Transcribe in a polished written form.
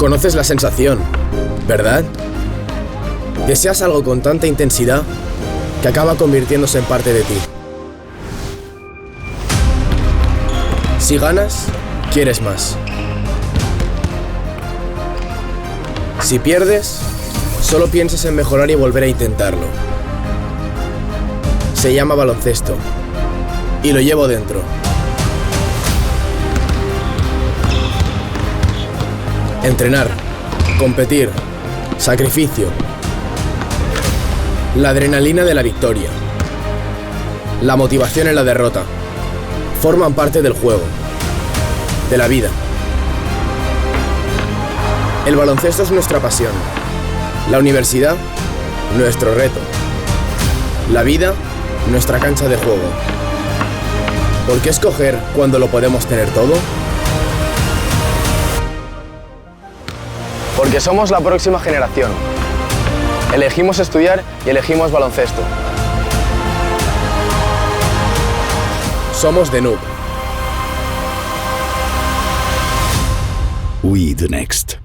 Conoces la sensación, ¿verdad? Deseas algo con tanta intensidad que acaba convirtiéndose en parte de ti. Si ganas, quieres más. Si pierdes, solo piensas en mejorar y volver a intentarlo. Se llama baloncesto y lo llevo dentro. Entrenar, competir, sacrificio. La adrenalina de la victoria. La motivación en la derrota. Forman parte del juego, de la vida. El baloncesto es nuestra pasión. La universidad, nuestro reto. La vida, nuestra cancha de juego. ¿Por qué escoger cuando lo podemos tener todo? Porque somos la próxima generación. Elegimos estudiar y elegimos baloncesto. Somos The Noob. We the next.